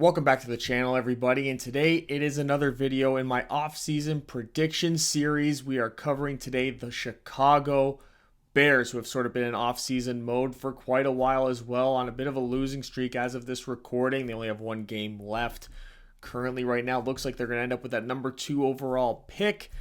Welcome back to the channel, everybody, and today it is another video in my off-season prediction series. We are covering today the Chicago Bears, who have sort of been in off-season mode for quite a while as well, on a bit of a losing streak as of this recording. They only have one game left currently right now. Looks like they're going to end up with that number 2 overall pick.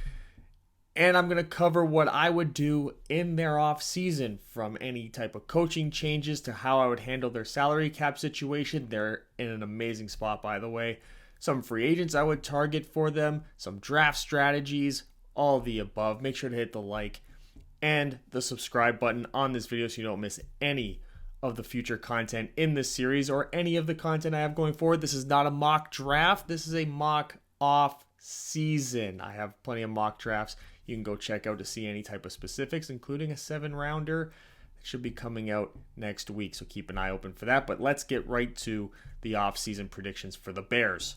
And I'm going to cover what I would do in their offseason, from any type of coaching changes to how I would handle their salary cap situation. They're in an amazing spot, by the way. Some free agents I would target for them, some draft strategies, all of the above. Make sure to hit the like and the subscribe button on this video so you don't miss any of the future content in this series or any of the content I have going forward. This is not a mock draft. This is a mock off season. I have plenty of mock drafts you can go check out to see any type of specifics, including a 7-rounder that should be coming out next week. So keep an eye open for that. But let's get right to the off-season predictions for the Bears.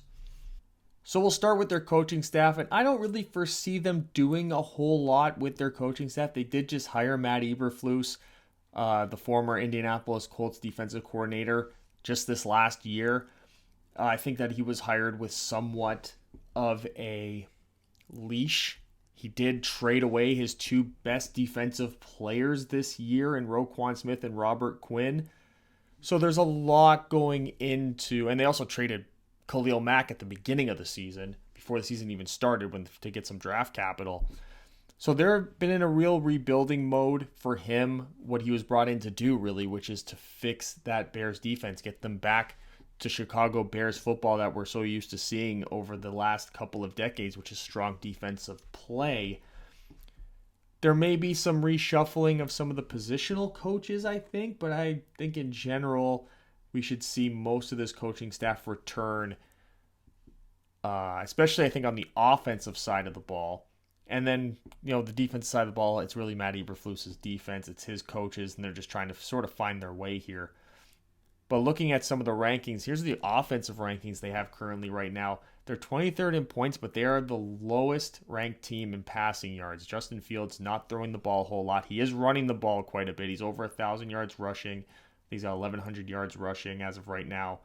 So we'll start with their coaching staff, and I don't really foresee them doing a whole lot with their coaching staff. They did just hire Matt Eberflus, the former Indianapolis Colts defensive coordinator, just this last year. I think that he was hired with somewhat of a leash. He did trade away his two best defensive players this year in Roquan Smith and Robert Quinn. So there's a lot going into, and they also traded Khalil Mack at the beginning of the season, before the season even started, to get some draft capital. So they've been in a real rebuilding mode for him, what he was brought in to do, really, which is to fix that Bears defense, get them back to Chicago Bears football that we're so used to seeing over the last couple of decades, which is strong defensive play. There may be some reshuffling of some of the positional coaches, I think, but I think in general we should see most of this coaching staff return, especially I think on the offensive side of the ball. And then, the defensive side of the ball, it's really Matt Eberflus's defense. It's his coaches, and they're just trying to sort of find their way here. But looking at some of the rankings, here's the offensive rankings they have currently right now. They're 23rd in points, but they are the lowest ranked team in passing yards. Justin Fields not throwing the ball a whole lot. He is running the ball quite a bit. He's over 1,000 yards rushing. He's got 1,100 yards rushing as of right now.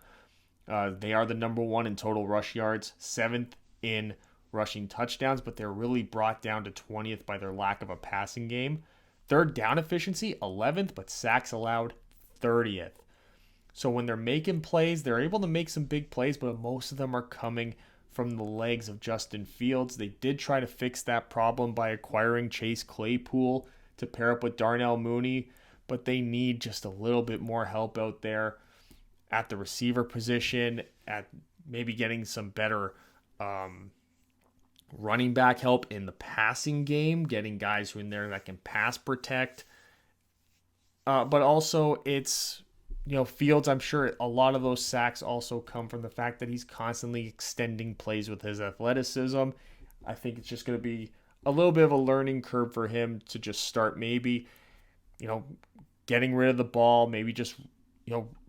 They are the number 1 in total rush yards, 7th in rushing touchdowns, but they're really brought down to 20th by their lack of a passing game. Third down efficiency, 11th, but sacks allowed, 30th. So when they're making plays, they're able to make some big plays, but most of them are coming from the legs of Justin Fields. They did try to fix that problem by acquiring Chase Claypool to pair up with Darnell Mooney, but they need just a little bit more help out there at the receiver position, at maybe getting some better running back help in the passing game, getting guys who in there that can pass protect. But also it's... Fields, I'm sure a lot of those sacks also come from the fact that he's constantly extending plays with his athleticism. I think it's just going to be a little bit of a learning curve for him to just start maybe, getting rid of the ball, maybe just,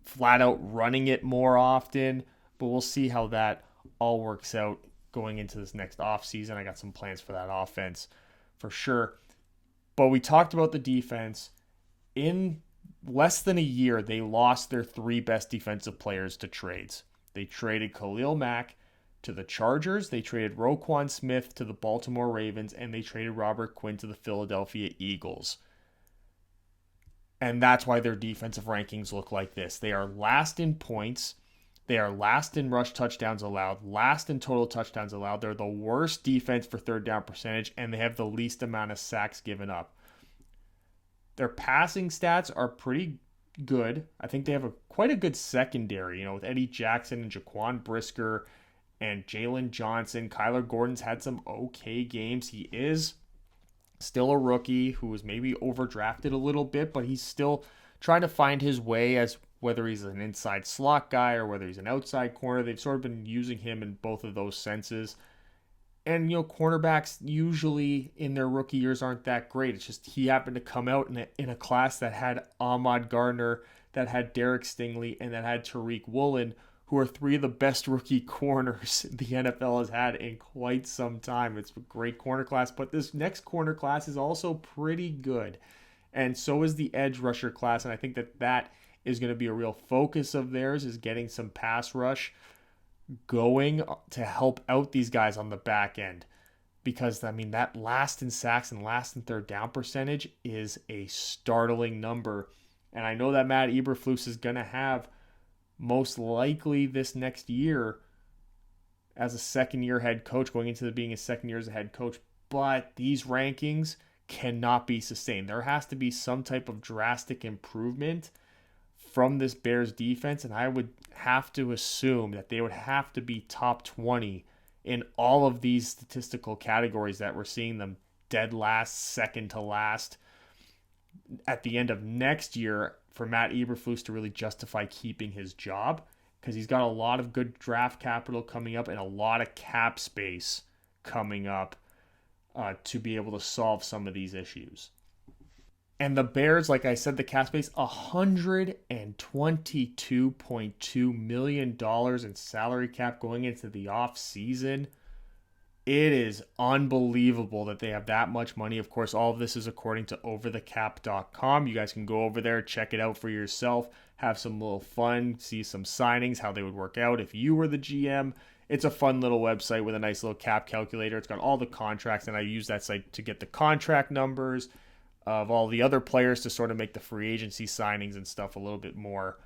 flat out running it more often. But we'll see how that all works out going into this next offseason. I got some plans for that offense for sure. But we talked about the defense. In less than a year, they lost their 3 best defensive players to trades. They traded Khalil Mack to the Chargers, they traded Roquan Smith to the Baltimore Ravens, and they traded Robert Quinn to the Philadelphia Eagles. And that's why their defensive rankings look like this. They are last in points. They are last in rush touchdowns allowed, last in total touchdowns allowed. They're the worst defense for third down percentage, and they have the least amount of sacks given up. Their passing stats are pretty good. I think they have quite a good secondary, with Eddie Jackson and Jaquan Brisker and Jalen Johnson. Kyler Gordon's had some okay games. He is still a rookie who was maybe overdrafted a little bit, but he's still trying to find his way as whether he's an inside slot guy or whether he's an outside corner. They've sort of been using him in both of those senses. And, cornerbacks usually in their rookie years aren't that great. It's just he happened to come out in a class that had Ahmad Gardner, that had Derek Stingley, and that had Tariq Woolen, who are 3 of the best rookie corners the NFL has had in quite some time. It's a great corner class, but this next corner class is also pretty good. And so is the edge rusher class, and I think that is going to be a real focus of theirs, is getting some pass rush. going to help out these guys on the back end. Because, I mean, that last in sacks and last in third down percentage is a startling number. And I know that Matt Eberflus is going to have, most likely this next year, as a second-year head coach, going into being his second year as a head coach. But these rankings cannot be sustained. There has to be some type of drastic improvement from this Bears defense, and I would have to assume that they would have to be top 20 in all of these statistical categories that we're seeing them dead last, second to last at the end of next year for Matt Eberflus to really justify keeping his job, because he's got a lot of good draft capital coming up and a lot of cap space coming up to be able to solve some of these issues. And the Bears, like I said, the cap space, $122.2 million in salary cap going into the offseason. It is unbelievable that they have that much money. Of course, all of this is according to overthecap.com. You guys can go over there, check it out for yourself, have some little fun, see some signings, how they would work out if you were the GM. It's a fun little website with a nice little cap calculator. It's got all the contracts, and I use that site to get the contract numbers of all the other players to sort of make the free agency signings and stuff a little bit more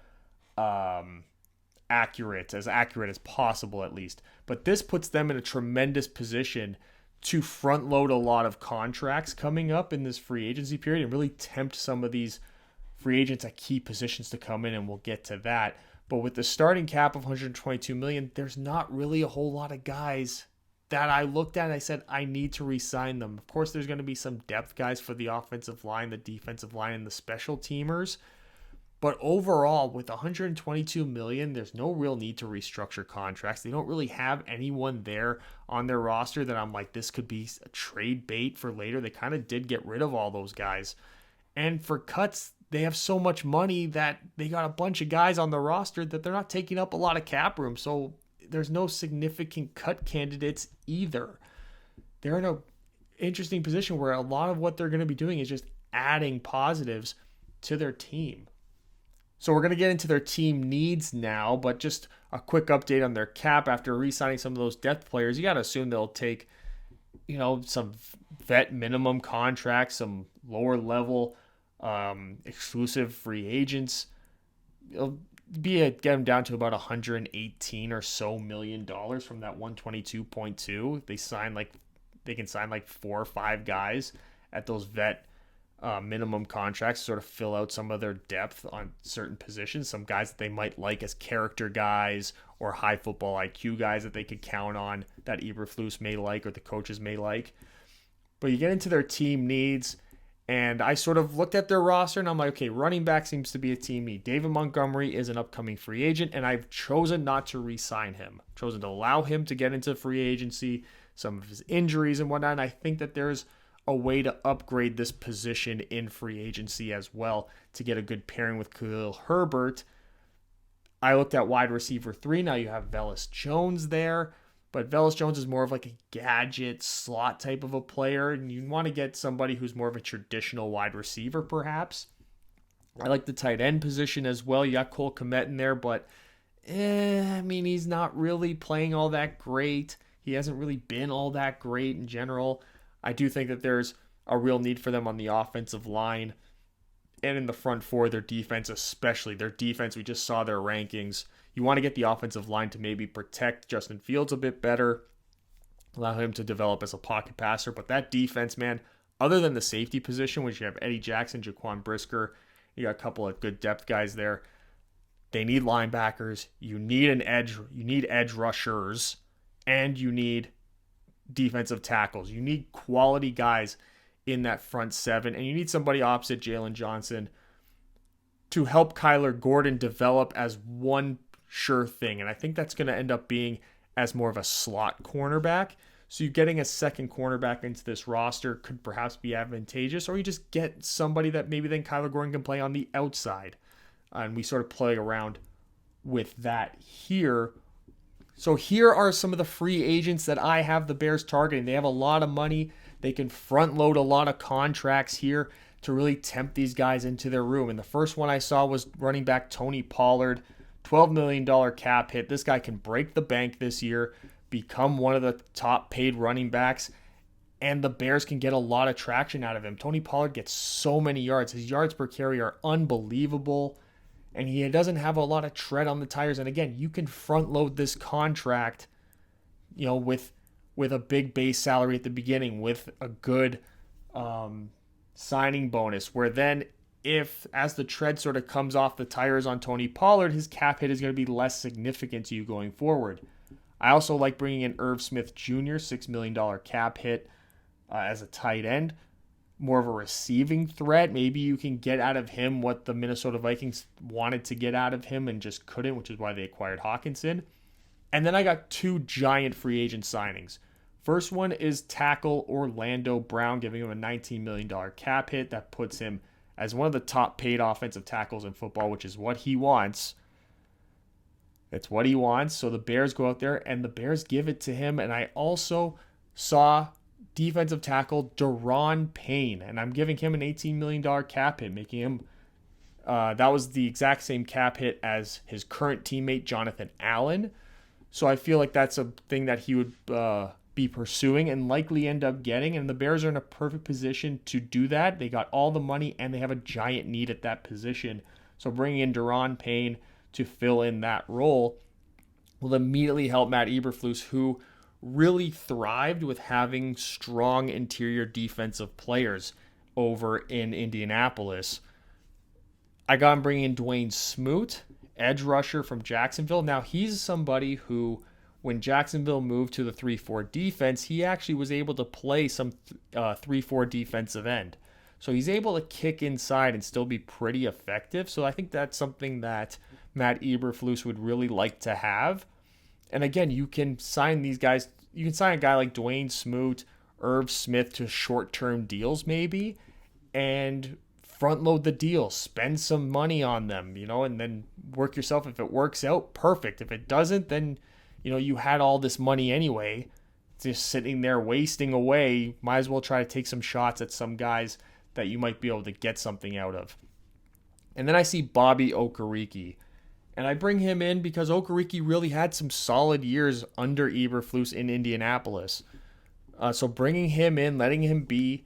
accurate as possible at least. But this puts them in a tremendous position to front load a lot of contracts coming up in this free agency period and really tempt some of these free agents at key positions to come in, and we'll get to that. But with the starting cap of $122 million, there's not really a whole lot of guys that I looked at and I said, I need to re-sign them. Of course, there's going to be some depth guys for the offensive line, the defensive line, and the special teamers. But overall, with $122 million, there's no real need to restructure contracts. They don't really have anyone there on their roster that I'm like, this could be a trade bait for later. They kind of did get rid of all those guys. And for cuts, they have so much money that they got a bunch of guys on the roster that they're not taking up a lot of cap room. So there's no significant cut candidates either. They're in an interesting position where a lot of what they're going to be doing is just adding positives to their team. So we're going to get into their team needs now, but just a quick update on their cap. After re-signing some of those depth players, you got to assume they'll take, some vet minimum contracts, some lower level exclusive free agents. It'll get them down to about 118 or so $million from that 122.2. They can sign like 4 or 5 guys at those vet minimum contracts, sort of fill out some of their depth on certain positions. Some guys that they might like as character guys or high football IQ guys that they could count on that Eberflus may like or the coaches may like. But you get into their team needs, and I sort of looked at their roster and I'm like, okay, running back seems to be a team need. David Montgomery is an upcoming free agent, and I've chosen not to re-sign him. Chosen to allow him to get into free agency, some of his injuries and whatnot. And I think that there's a way to upgrade this position in free agency as well to get a good pairing with Khalil Herbert. I looked at wide receiver 3. Now you have Velus Jones there, but Velus Jones is more of like a gadget slot type of a player, and you want to get somebody who's more of a traditional wide receiver perhaps. I like the tight end position as well. You got Cole Kmet in there, but he's not really playing all that great. He hasn't really been all that great in general. I do think that there's a real need for them on the offensive line and in the front four, their defense, especially. Their defense, we just saw their rankings. You want to get the offensive line to maybe protect Justin Fields a bit better, allow him to develop as a pocket passer. But that defense, man, other than the safety position, which you have Eddie Jackson, Jaquan Brisker, you got a couple of good depth guys there. They need linebackers. You need an edge. You need edge rushers, and you need defensive tackles. You need quality guys in that front seven, and you need somebody opposite Jalen Johnson to help Kyler Gordon develop as one sure thing. And I think that's going to end up being as more of a slot cornerback. So you getting a second cornerback into this roster could perhaps be advantageous, or you just get somebody that maybe then Kyler Gordon can play on the outside. And we sort of play around with that here. So here are some of the free agents that I have the Bears targeting. They have a lot of money. They can front load a lot of contracts here to really tempt these guys into their room. And the first one I saw was running back Tony Pollard, $12 million cap hit. This guy can break the bank this year, become one of the top paid running backs, and the Bears can get a lot of traction out of him. Tony Pollard gets so many yards. His yards per carry are unbelievable, and he doesn't have a lot of tread on the tires. And again, you can front load this contract, with a big base salary at the beginning, with a good signing bonus, where then if as the tread sort of comes off the tires on Tony Pollard, his cap hit is going to be less significant to you going forward. I also like bringing in Irv Smith Jr., $6 million cap hit as a tight end. More of a receiving threat. Maybe you can get out of him what the Minnesota Vikings wanted to get out of him and just couldn't, which is why they acquired Hawkinson. And then I got two giant free agent signings. First one is tackle Orlando Brown, giving him a $19 million cap hit. That puts him as one of the top paid offensive tackles in football, which is what he wants. It's what he wants. So the Bears go out there and the Bears give it to him. And I also saw defensive tackle Daron Payne, and I'm giving him an $18 million cap hit, making him, that was the exact same cap hit as his current teammate, Jonathan Allen. So I feel like that's a thing that he would be pursuing and likely end up getting, and the Bears are in a perfect position to do that. They got all the money, and they have a giant need at that position. So bringing in Daron Payne to fill in that role will immediately help Matt Eberflus, who really thrived with having strong interior defensive players over in Indianapolis. I got him bringing in Dwayne Smoot, edge rusher from Jacksonville. Now, he's somebody who, when Jacksonville moved to the 3-4 defense, he actually was able to play some 3-4 defensive end. So he's able to kick inside and still be pretty effective. So I think that's something that Matt Eberflus would really like to have. And again, you can sign these guys. You can sign a guy like Dwayne Smoot, Irv Smith to short-term deals maybe, and front load the deal. Spend some money on them, and then work yourself. If it works out, perfect. If it doesn't, then you had all this money anyway, just sitting there wasting away. Might as well try to take some shots at some guys that you might be able to get something out of. And then I see Bobby Okereke. And I bring him in because Okereke really had some solid years under Eberflus in Indianapolis. So bringing him in, letting him be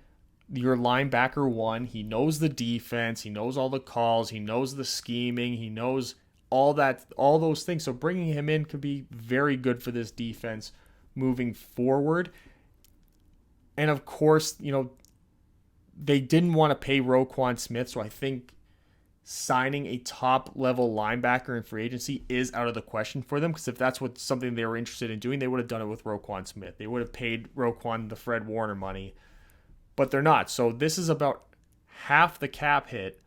your linebacker one. He knows the defense. He knows all the calls. He knows the scheming. He knows all those things. So bringing him in could be very good for this defense moving forward. And of course, they didn't want to pay Roquan Smith. So I think signing a top-level linebacker in free agency is out of the question for them, because if that's something they were interested in doing, they would have done it with Roquan Smith. They would have paid Roquan the Fred Warner money, but they're not. So this is about half the cap hit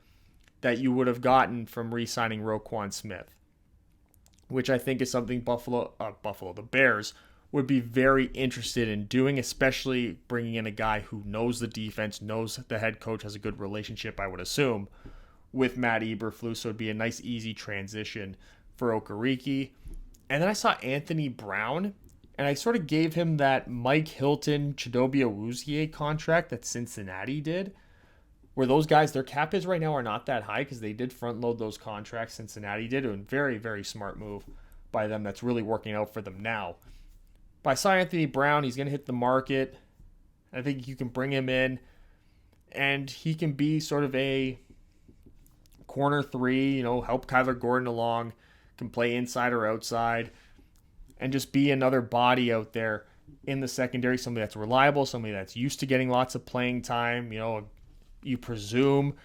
that you would have gotten from re-signing Roquan Smith, which I think is something the Bears would be very interested in doing, especially bringing in a guy who knows the defense, knows the head coach, has a good relationship, I would assume, with Matt Eberflus. So it'd be a nice, easy transition for Okereke. And then I saw Anthony Brown, and I sort of gave him that Mike Hilton, Chidobe Awuzie contract that Cincinnati did, where those guys, their cap hits right now are not that high because they did front load those contracts. Cincinnati did, a very, very smart move by them that's really working out for them now. But I saw Anthony Brown. He's going to hit the market. I think you can bring him in, and he can be sort of a corner three, help Kyler Gordon along, can play inside or outside, and just be another body out there in the secondary, somebody that's reliable, somebody that's used to getting lots of playing time, you presume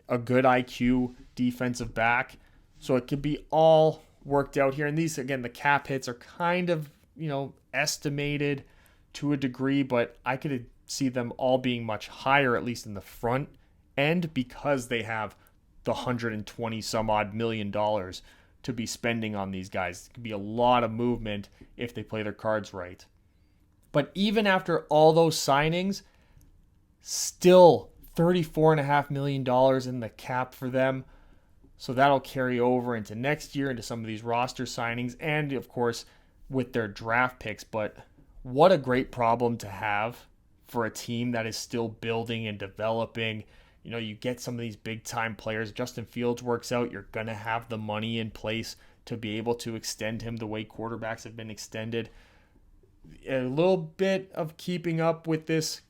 a good IQ defensive back. So it could be all worked out here. And these, again, the cap hits are kind of, estimated to a degree, but I could see them all being much higher, at least in the front end, because they have the $120 some odd million to be spending on these guys. It could be a lot of movement if they play their cards right. But even after all those signings, still $34.5 million in the cap for them. So that'll carry over into next year, into some of these roster signings, and of course with their draft picks. But what a great problem to have for a team that is still building and developing. You get some of these big time players. Justin Fields works out, you're going to have the money in place to be able to extend him the way quarterbacks have been extended. A little bit of keeping up with this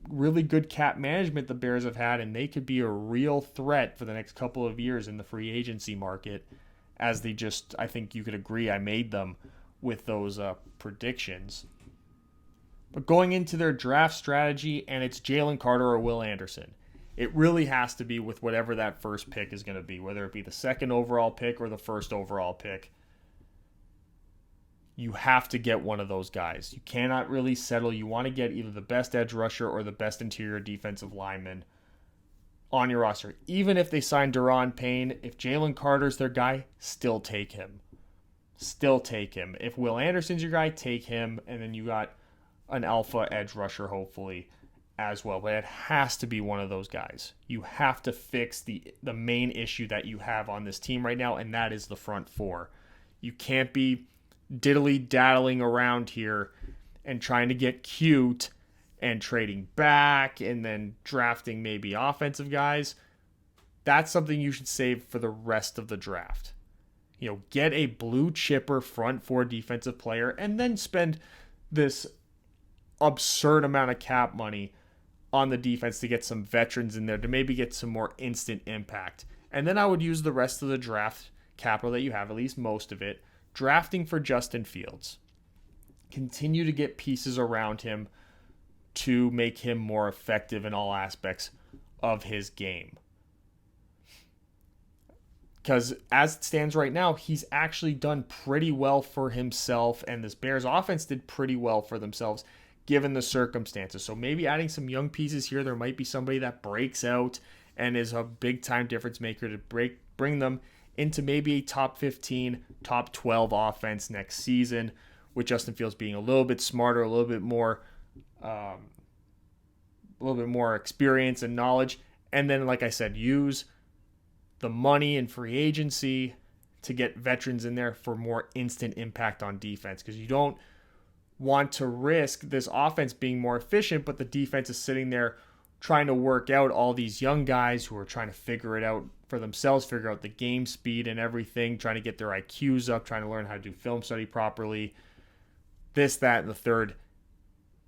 really good cap management the Bears have had, and they could be a real threat for the next couple of years in the free agency market, as they just, I think you could agree, I made them with those predictions. But going into their draft strategy, and it's Jalen Carter or Will Anderson. It really has to be with whatever that first pick is going to be, whether it be the second overall pick or the first overall pick. You have to get one of those guys. You cannot really settle. You want to get either the best edge rusher or the best interior defensive lineman on your roster. Even if they sign Daron Payne, if Jalen Carter's their guy, still take him. Still take him. If Will Anderson's your guy, take him. And then you got an alpha edge rusher, hopefully, as well. But it has to be one of those guys. You have to fix the main issue that you have on this team right now, and that is the front four. You can't be diddly-daddling around here and trying to get cute and trading back and then drafting maybe offensive guys. That's something you should save for the rest of the draft. Get a blue chipper front four defensive player and then spend this absurd amount of cap money on the defense to get some veterans in there to maybe get some more instant impact. And then I would use the rest of the draft capital that you have, at least most of it, drafting for Justin Fields. Continue to get pieces around him to make him more effective in all aspects of his game. Because as it stands right now, he's actually done pretty well for himself, and this Bears offense did pretty well for themselves given the circumstances. So maybe adding some young pieces here, there might be somebody that breaks out and is a big-time difference maker to bring them into maybe a top 15, top 12 offense next season, with Justin Fields being a little bit smarter, a little bit more experience and knowledge. And then, like I said, use the money in free agency to get veterans in there for more instant impact on defense, because you don't want to risk this offense being more efficient, but the defense is sitting there trying to work out all these young guys who are trying to figure it out for themselves, figure out the game speed and everything, trying to get their IQs up, trying to learn how to do film study properly, this, that, and the third.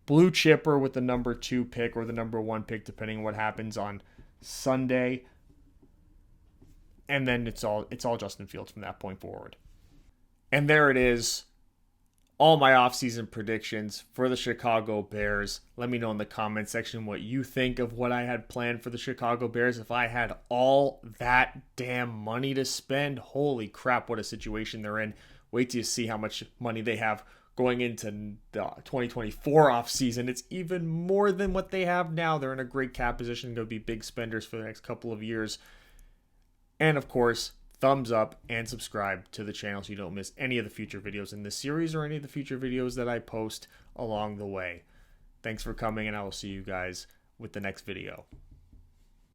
Blue chipper with the number 2 pick or the number 1 pick, depending on what happens on Sunday. And then it's all Justin Fields from that point forward. And there it is. All my offseason predictions for the Chicago Bears. Let me know in the comment section what you think of what I had planned for the Chicago Bears. If I had all that damn money to spend, holy crap, what a situation they're in. Wait till you see how much money they have going into the 2024 offseason. It's even more than what they have now. They're in a great cap position, going to be big spenders for the next couple of years. And of course, thumbs up and subscribe to the channel so you don't miss any of the future videos in this series or any of the future videos that I post along the way. Thanks for coming, and I will see you guys with the next video.